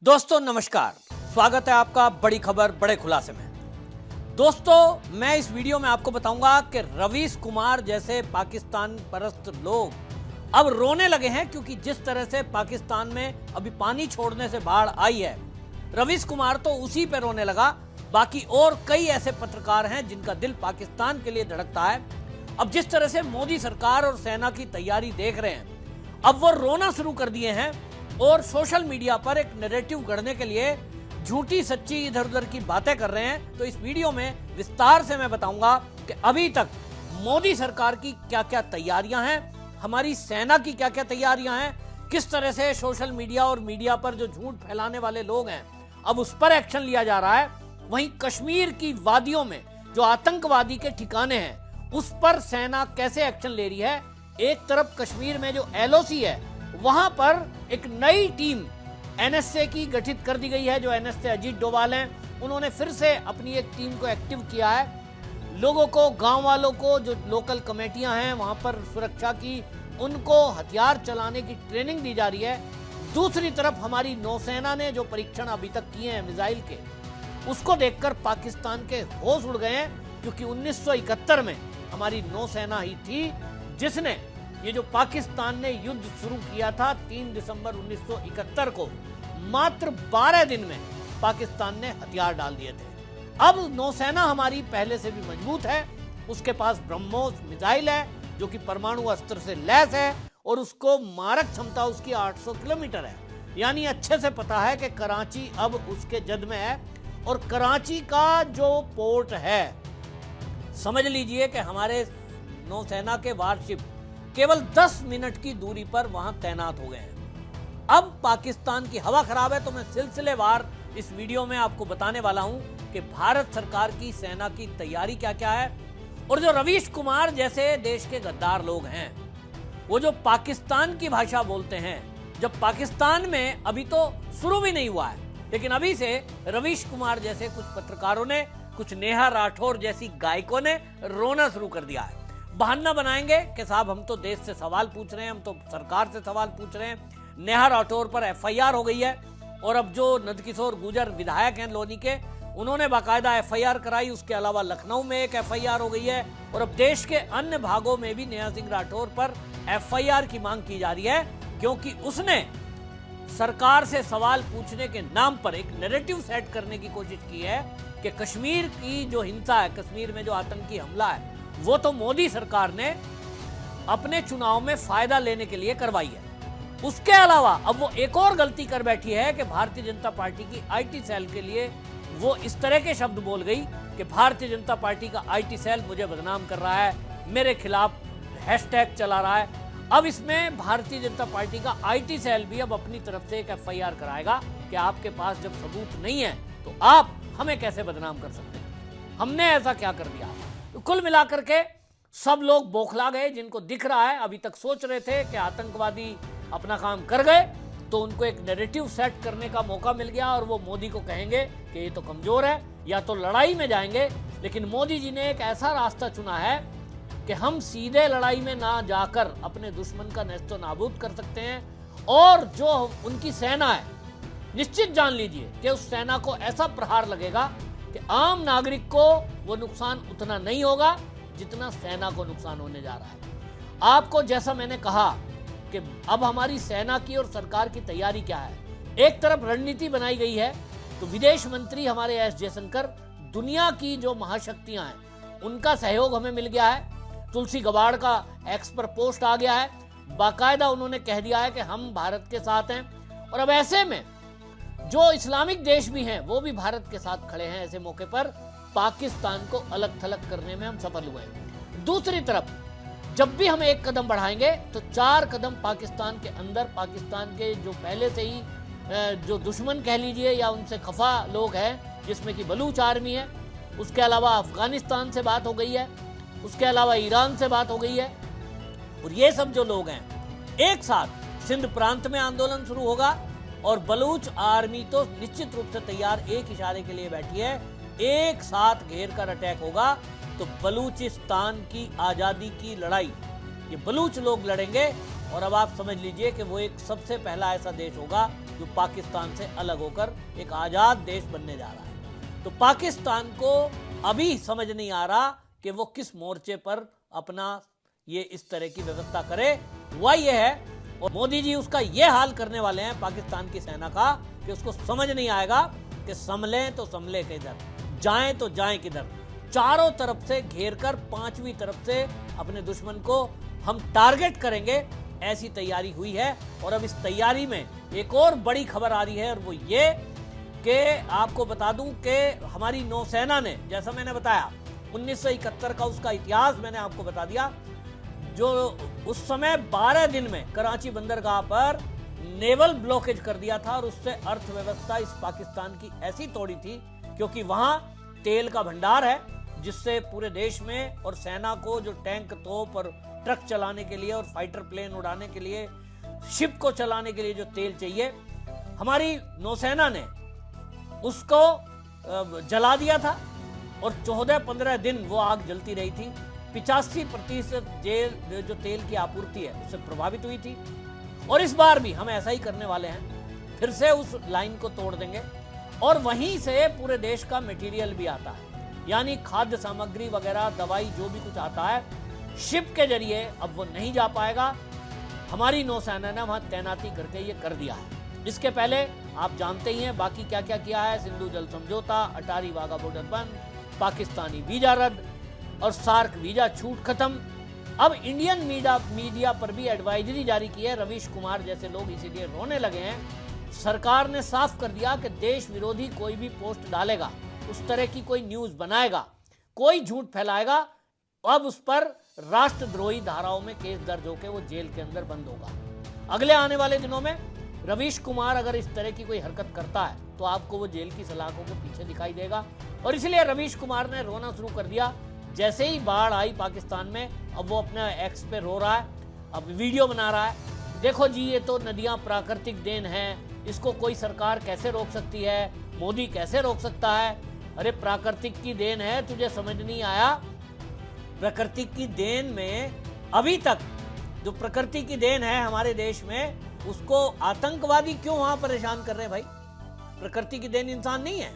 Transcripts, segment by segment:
दोस्तों नमस्कार, स्वागत है आपका बड़ी खबर बड़े खुलासे में। दोस्तों मैं इस वीडियो में आपको बताऊंगा कि रवीश कुमार जैसे पाकिस्तान परस्त लोग अब रोने लगे हैं, क्योंकि जिस तरह से पाकिस्तान में अभी पानी छोड़ने से बाढ़ आई है, रवीश कुमार तो उसी पे रोने लगा। बाकी और कई ऐसे पत्रकार हैं जिनका दिल पाकिस्तान के लिए धड़कता है। अब जिस तरह से मोदी सरकार और सेना की तैयारी देख रहे हैं, अब वो रोना शुरू कर दिए हैं और सोशल मीडिया पर एक नैरेटिव गढ़ने के लिए झूठी सच्ची इधर उधर की बातें कर रहे हैं। तो इस वीडियो में विस्तार से मैं बताऊंगा कि अभी तक मोदी सरकार की क्या क्या तैयारियां हैं, हमारी सेना की क्या क्या तैयारियां हैं, किस तरह से सोशल मीडिया और मीडिया पर जो झूठ फैलाने वाले लोग हैं अब उस पर एक्शन लिया जा रहा है। वहीं कश्मीर की वादियों में जो आतंकवादी के ठिकाने हैं उस पर सेना कैसे एक्शन ले रही है। एक तरफ कश्मीर में जो एलओसी है वहां पर एक नई टीम एनएसए की गठित कर दी गई है। जो एनएसए अजीत डोभाल हैं, उन्होंने फिर से अपनी एक टीम को एक्टिव किया है। लोगों को, गांव वालों को, जो लोकल कमेटियां हैं वहां पर सुरक्षा की, उनको हथियार चलाने की ट्रेनिंग दी जा रही है। दूसरी तरफ हमारी नौसेना ने जो परीक्षण अभी तक किए हैं मिसाइल के, उसको देखकर पाकिस्तान के होश उड़ गए हैं, क्योंकि 1971 में हमारी नौसेना ही थी जिसने ये जो पाकिस्तान ने युद्ध शुरू किया था 3 दिसंबर 1971 को, मात्र 12 दिन में पाकिस्तान ने हथियार डाल दिए थे। अब नौसेना हमारी पहले से भी मजबूत है, उसके पास ब्रह्मोस मिसाइल है जो कि परमाणु अस्त्र से लैस है और उसको मारक क्षमता उसकी 800 किलोमीटर है। यानी अच्छे से पता है कि कराची अब उसके जद में है और कराची का जो पोर्ट है, समझ लीजिए कि हमारे नौसेना के वारशिप केवल 10 मिनट की दूरी पर वहां तैनात हो गए हैं। अब पाकिस्तान की हवा खराब है, तो मैं सिलसिलेवार इस वीडियो में आपको बताने वाला हूं कि भारत सरकार की सेना की तैयारी क्या क्या है। और जो रवीश कुमार जैसे देश के गद्दार लोग हैं, वो जो पाकिस्तान की भाषा बोलते हैं, जब पाकिस्तान में अभी तो शुरू भी नहीं हुआ है, लेकिन अभी से रवीश कुमार जैसे कुछ पत्रकारों ने, कुछ नेहा राठौर जैसी गायकों ने रोना शुरू कर दिया है। बहाना बनाएंगे कि साहब हम तो देश से सवाल पूछ रहे हैं, हम तो सरकार से सवाल पूछ रहे हैं। नेहा राठौर पर एफआईआर हो गई है और अब जो नंदकिशोर गुर्जर विधायक हैं लोनी के, उन्होंने बाकायदा एफआईआर कराई। उसके अलावा लखनऊ में एक एफआईआर हो गई है और अब देश के अन्य भागों में भी नेहा सिंह राठौर पर एफआईआर की मांग की जा रही है, क्योंकि उसने सरकार से सवाल पूछने के नाम पर एक नैरेटिव सेट करने की कोशिश की है कि कश्मीर की जो हिंसा है, कश्मीर में जो आतंकी हमला है, वो तो मोदी सरकार ने अपने चुनाव में फायदा लेने के लिए करवाई है। उसके अलावा अब वो एक और गलती कर बैठी है कि भारतीय जनता पार्टी की आईटी सेल के लिए वो इस तरह के शब्द बोल गई कि भारतीय जनता पार्टी का आईटी सेल मुझे बदनाम कर रहा है, मेरे खिलाफ हैशटैग चला रहा है। अब इसमें भारतीय जनता पार्टी का आईटी सेल भी अब अपनी तरफ से एक एफआईआर कराएगा कि आपके पास जब सबूत नहीं है तो आप हमें कैसे बदनाम कर सकते हैं, हमने ऐसा क्या कर दिया। तो कुल मिलाकर के सब लोग बौखला गए। जिनको दिख रहा है, अभी तक सोच रहे थे कि आतंकवादी अपना काम कर गए, तो उनको एक नैरेटिव सेट करने का मौका मिल गया और वो मोदी को कहेंगे कि ये तो कमजोर है, या तो लड़ाई में जाएंगे। लेकिन मोदी जी ने एक ऐसा रास्ता चुना है कि हम सीधे लड़ाई में ना जाकर अपने दुश्मन का नेस्तो नाबूद कर सकते हैं। और जो उनकी सेना है, निश्चित जान लीजिए कि उस सेना को ऐसा प्रहार लगेगा कि आम नागरिक को वो नुकसान उतना नहीं होगा जितना सेना को नुकसान होने जा रहा है। आपको जैसा मैंने कहा कि अब हमारी सेना की और सरकार की तैयारी क्या है। एक तरफ रणनीति बनाई गई है, तो विदेश मंत्री हमारे एस जयशंकर, दुनिया की जो महाशक्तियां हैं उनका सहयोग हमें मिल गया है। तुलसी गबाड़ का एक्स पर पोस्ट आ गया है, बाकायदा उन्होंने कह दिया है कि हम भारत के साथ हैं। और अब ऐसे में जो इस्लामिक देश भी हैं वो भी भारत के साथ खड़े हैं। ऐसे मौके पर पाकिस्तान को अलग थलग करने में हम सफल हुए हैं। दूसरी तरफ जब भी हम एक कदम बढ़ाएंगे तो 4 कदम पाकिस्तान के अंदर, पाकिस्तान के जो पहले से ही जो दुश्मन कह लीजिए या उनसे खफा लोग हैं, जिसमें कि बलूच आर्मी है, उसके अलावा अफगानिस्तान से बात हो गई है, उसके अलावा ईरान से बात हो गई है, और ये सब जो लोग हैं एक साथ सिंध प्रांत में आंदोलन शुरू होगा। और बलूच आर्मी तो निश्चित रूप से तैयार, एक इशारे के लिए बैठी है, एक साथ घेर कर अटैक होगा। तो बलूचिस्तान की आजादी की लड़ाई ये बलूच लोग लड़ेंगे और अब आप समझ लीजिए कि वो एक सबसे पहला ऐसा देश होगा जो पाकिस्तान से अलग होकर एक आज़ाद देश बनने जा रहा है। तो पाकिस्तान को अभी समझ नहीं आ रहा कि वो किस मोर्चे पर अपना ये इस तरह की व्यवस्था करे। वह ये है, और मोदी जी उसका ये हाल करने वाले हैं पाकिस्तान की सेना का कि उसको समझ नहीं आएगा कि संभलें तो संभले किधर, जाएं तो जाएं किधर। चारों तरफ से घेर कर पांचवी तरफ से अपने दुश्मन को हम टारगेट करेंगे, ऐसी तैयारी हुई है। और अब इस तैयारी में एक और बड़ी खबर आ रही है, और वो ये कि आपको बता दूं कि हमारी नौसेना ने, जैसा मैंने बताया 1971 का उसका इतिहास मैंने आपको बता दिया, जो उस समय 12 दिन में कराची बंदरगाह पर नेवल ब्लॉकेज कर दिया था, और उससे अर्थव्यवस्था इस पाकिस्तान की ऐसी तोड़ी थी, क्योंकि वहां तेल का भंडार है, जिससे पूरे देश में और सेना को जो टैंक, तोप और ट्रक चलाने के लिए और फाइटर प्लेन उड़ाने के लिए, शिप को चलाने के लिए जो तेल चाहिए, हमारी नौसेना ने उसको जला दिया था। और 14-15 दिन वो आग जलती रही थी। 85% जेल जो तेल की आपूर्ति है उससे प्रभावित हुई थी। और इस बार भी हम ऐसा ही करने वाले हैं, फिर से उस लाइन को तोड़ देंगे, और वहीं से पूरे देश का मटेरियल भी आता है, यानी खाद्य सामग्री वगैरह, दवाई, जो भी कुछ आता है, शिप के जरिए अब वो नहीं जा पाएगा। हमारी नौसेना ने वहां तैनाती करके ये कर दिया है। इसके पहले आप जानते ही हैं बाकी क्या क्या किया है। सिंधु जल समझौता, अटारी वाघा बॉर्डर बंद, पाकिस्तानी वीजा रद्द और सार्क वीजा छूट खत्म। अब इंडियन मीडिया पर भी एडवाइजरी जारी की है। रवीश कुमार जैसे लोग इसीलिए रोने लगे हैं। सरकार ने साफ कर दिया कि देश विरोधी कोई भी पोस्ट डालेगा, उस तरह की कोई न्यूज बनाएगा, कोई झूठ फैलाएगा, अब उस पर राष्ट्रद्रोही धाराओं में केस दर्ज होकर वो जेल के अंदर बंद होगा। अगले आने वाले दिनों में रवीश कुमार अगर इस तरह की कोई हरकत करता है तो आपको वो जेल की सलाखों के पीछे दिखाई देगा। और इसलिए रवीश कुमार ने रोना शुरू कर दिया। जैसे ही बाढ़ आई पाकिस्तान में, अब वो अपने एक्स पे रो रहा है, अब वीडियो बना रहा है, देखो जी ये तो नदियां प्राकृतिक देन है, इसको कोई सरकार कैसे रोक सकती है, मोदी कैसे रोक सकता है। अरे प्राकृतिक की देन है, तुझे समझ नहीं आया? प्रकृति की देन में अभी तक जो प्रकृति की देन है हमारे देश में, उसको आतंकवादी क्यों वहां परेशान कर रहे हैं भाई? प्रकृति की देन इंसान नहीं है,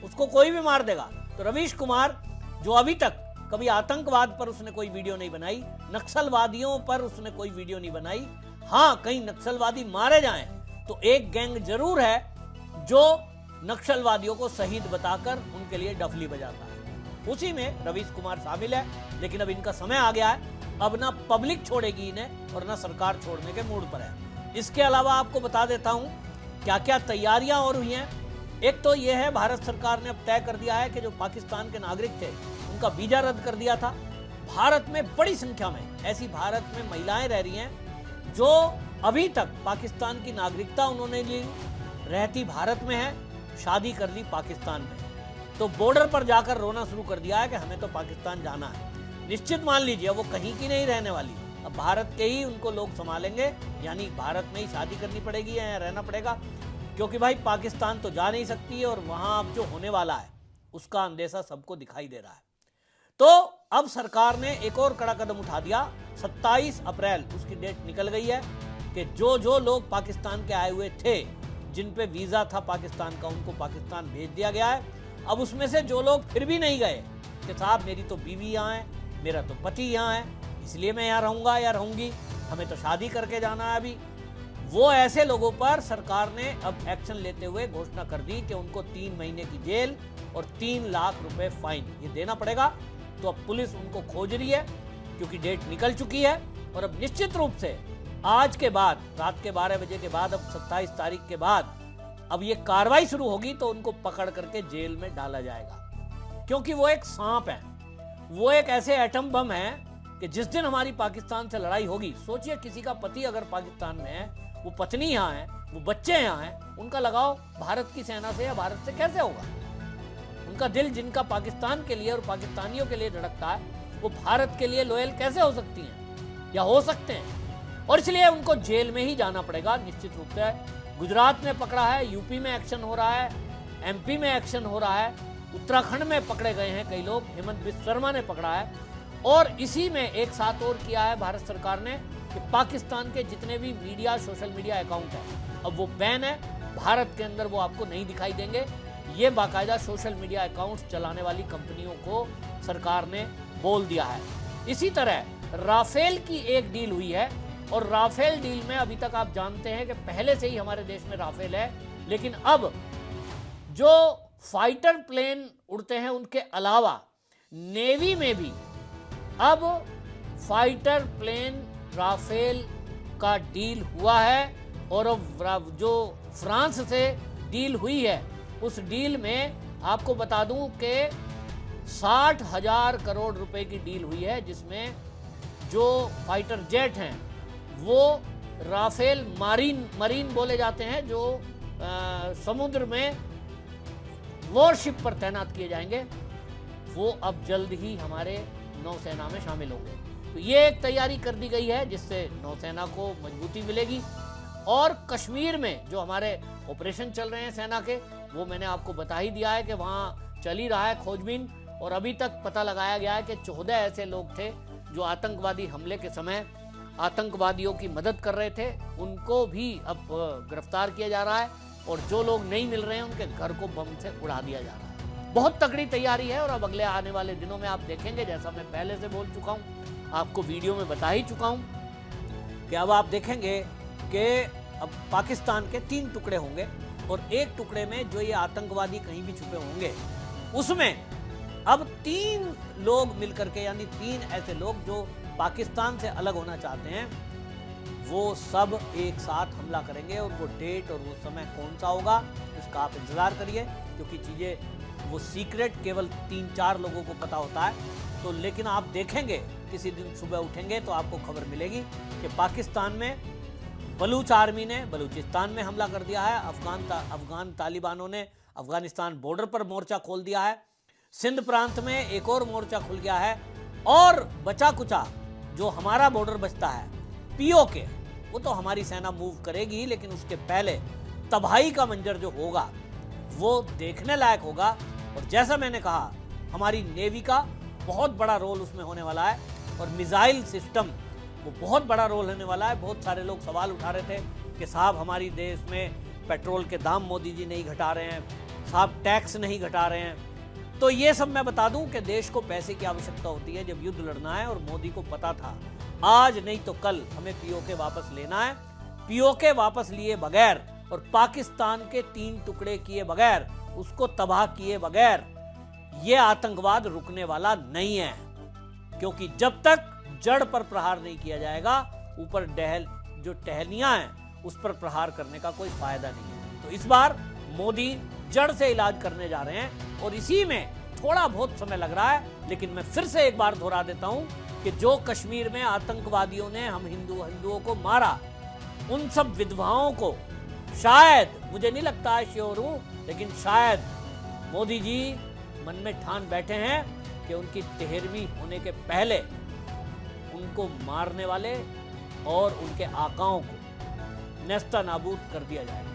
उसको कोई भी मार देगा। तो रवीश कुमार जो अभी तक कभी आतंकवाद पर उसने कोई वीडियो नहीं बनाई, नक्सलवादियों पर उसने कोई वीडियो नहीं बनाई, हाँ कहीं नक्सलवादी मारे जाएं तो एक गैंग जरूर है जो नक्सलवादियों को शहीद बताकर उनके लिए डफली बजाता है, उसी में रवीश कुमार शामिल है। लेकिन अब इनका समय आ गया है, अब ना पब्लिक छोड़ेगी इन्हें और ना सरकार छोड़ने के मूड पर है। इसके अलावा आपको बता देता हूं क्या क्या तैयारियां और हुई हैं। एक तो यह है, भारत सरकार ने अब तय कर दिया है कि जो पाकिस्तान के नागरिक थे उनका वीजा रद्द कर दिया था। भारत में बड़ी संख्या में ऐसी भारत में महिलाएं रह रही हैं जो अभी तक पाकिस्तान की नागरिकता उन्होंने ली, रहती भारत में है, शादी कर ली पाकिस्तान में, तो बॉर्डर पर जाकर रोना शुरू कर दिया है कि हमें तो पाकिस्तान जाना है। निश्चित मान लीजिए वो कहीं की नहीं रहने वाली, अब भारत के ही उनको लोग संभालेंगे, यानी भारत में ही शादी करनी पड़ेगी या रहना पड़ेगा, क्योंकि भाई पाकिस्तान तो जा नहीं सकती और वहां अब जो होने वाला है उसका अंदेशा सबको दिखाई दे रहा है। तो अब सरकार ने एक और कड़ा कदम उठा दिया। 27 अप्रैल उसकी डेट निकल गई है कि जो जो लोग पाकिस्तान के आए हुए थे, जिन पे वीजा था पाकिस्तान का, उनको पाकिस्तान भेज दिया गया है। अब उसमें से जो लोग फिर भी नहीं गए कि साहब मेरी तो बीवी यहाँ है, मेरा तो पति यहाँ है, इसलिए मैं यहाँ रहूंगा या रहूंगी, हमें तो शादी करके जाना है अभी, वो ऐसे लोगों पर सरकार ने अब एक्शन लेते हुए घोषणा कर दी कि उनको 3 महीने की जेल और 3 लाख रुपए फाइन ये देना पड़ेगा। तो अब पुलिस उनको खोज रही है क्योंकि डेट निकल चुकी है, और अब निश्चित रूप से आज के बाद, रात के 12 बजे के बाद, अब 27 तारीख के बाद अब ये कार्रवाई शुरू होगी तो उनको पकड़ करके जेल में डाला जाएगा। क्योंकि वो एक सांप है, वो एक ऐसे एटम बम है कि जिस दिन हमारी पाकिस्तान से लड़ाई होगी, सोचिए किसी का पति अगर पाकिस्तान में है, वो पत्नी यहाँ है, वो बच्चे यहाँ हैं, उनका लगाव भारत की सेना से या भारत से कैसे होगा? उनका दिल जिनका पाकिस्तान के लिए और पाकिस्तानियों के लिए धड़कता है, वो भारत के लिए लॉयल कैसे हो सकती हैं या हो सकते हैं? और इसलिए उनको जेल में ही जाना पड़ेगा निश्चित रूप से। गुजरात में पकड़ा है, यूपी में एक्शन हो रहा है, एमपी में एक्शन हो रहा है, उत्तराखंड में पकड़े गए हैं कई लोग, हेमंत बिस्वा शर्मा ने पकड़ा है, और इसी में एक साथ और किया है भारत सरकार ने कि पाकिस्तान के जितने भी मीडिया, सोशल मीडिया अकाउंट है, अब वो बैन है। भारत के अंदर वो आपको नहीं दिखाई देंगे। ये बाकायदा सोशल मीडिया अकाउंट्स चलाने वाली कंपनियों को सरकार ने बोल दिया है। इसी तरह राफेल की एक डील हुई है, और राफेल डील में अभी तक आप जानते हैं कि पहले से ही हमारे देश में राफेल है, लेकिन अब जो फाइटर प्लेन उड़ते हैं उनके अलावा नेवी में भी अब फाइटर प्लेन राफेल का डील हुआ है। और अब जो फ्रांस से डील हुई है, उस डील में आपको बता दूं कि 60,000 करोड़ रुपए की डील हुई है, जिसमें जो फाइटर जेट हैं वो राफेल मरीन बोले जाते हैं, जो समुद्र में वॉरशिप पर तैनात किए जाएंगे, वो अब जल्द ही हमारे नौसेना में शामिल होंगे। तो ये एक तैयारी कर दी गई है जिससे नौसेना को मजबूती मिलेगी। और कश्मीर में जो हमारे ऑपरेशन चल रहे हैं सेना के, वो मैंने आपको बता ही दिया है कि वहाँ चल ही रहा है खोजबीन। और अभी तक पता लगाया गया है कि 14 ऐसे लोग थे जो आतंकवादी हमले के समय आतंकवादियों की मदद कर रहे थे, उनको भी अब गिरफ्तार किया जा रहा है। और जो लोग नहीं मिल रहे हैं उनके घर को बम से उड़ा दिया जा रहा है। बहुत तगड़ी तैयारी है। और अब अगले आने वाले दिनों में आप देखेंगे, जैसा मैं पहले से बोल चुका हूँ, आपको वीडियो में बता ही चुका हूँ कि अब आप देखेंगे कि अब पाकिस्तान के 3 टुकड़े होंगे, और एक टुकड़े में जो ये आतंकवादी कहीं भी छुपे होंगे, उसमें अब 3 लोग मिलकर के, यानी 3 ऐसे लोग जो पाकिस्तान से अलग होना चाहते हैं, वो सब एक साथ हमला करेंगे। और वो डेट और वो समय कौन सा होगा उसका आप इंतजार करिए, क्योंकि चीज़ें वो सीक्रेट केवल 3-4 लोगों को पता होता है। तो लेकिन आप देखेंगे किसी दिन सुबह उठेंगे तो आपको खबर मिलेगी कि पाकिस्तान में बलूच आर्मी ने बलूचिस्तान में हमला कर दिया है, अफगान तालिबानों ने अफगानिस्तान बॉर्डर पर मोर्चा खोल दिया है, सिंध प्रांत में एक और मोर्चा खुल गया है, और बचा कुचा जो हमारा बॉर्डर बचता है पीओके, वो तो हमारी सेना मूव करेगी, लेकिन उसके पहले तबाही का मंजर जो होगा वो देखने लायक होगा। और जैसा मैंने कहा, हमारी नेवी का बहुत बड़ा रोल उसमें होने वाला है, और मिसाइल सिस्टम वो बहुत बड़ा रोल होने वाला है। बहुत सारे लोग सवाल उठा रहे थे कि साहब हमारी देश में पेट्रोल के दाम मोदी जी नहीं घटा रहे हैं, साहब टैक्स नहीं घटा रहे हैं। तो ये सब मैं बता दूं कि देश को पैसे की आवश्यकता होती है जब युद्ध लड़ना है, और मोदी को पता था आज नहीं तो कल हमें पीओके वापस लेना है। पीओके वापस लिए बगैर और पाकिस्तान के 3 टुकड़े किए बगैर, उसको तबाह किए बगैर ये आतंकवाद रुकने वाला नहीं है, क्योंकि जब तक जड़ पर प्रहार नहीं किया जाएगा, ऊपर जो टहनियां हैं उस पर प्रहार करने का कोई फायदा नहीं है। तो इस बार मोदी जड़ से इलाज करने जा रहे हैं, और इसी में थोड़ा बहुत समय लग रहा है। लेकिन मैं फिर से एक बार दोहरा देता हूं कि जो कश्मीर में आतंकवादियों ने हम हिंदुओं को मारा, उन सब विधवाओं को शायद, मुझे नहीं लगता है श्योर हूं, लेकिन शायद मोदी जी मन में ठान बैठे हैं कि उनकी 13वीं होने के पहले उनको मारने वाले और उनके आकाओं को नेस्ता नाबूद कर दिया जाएगा।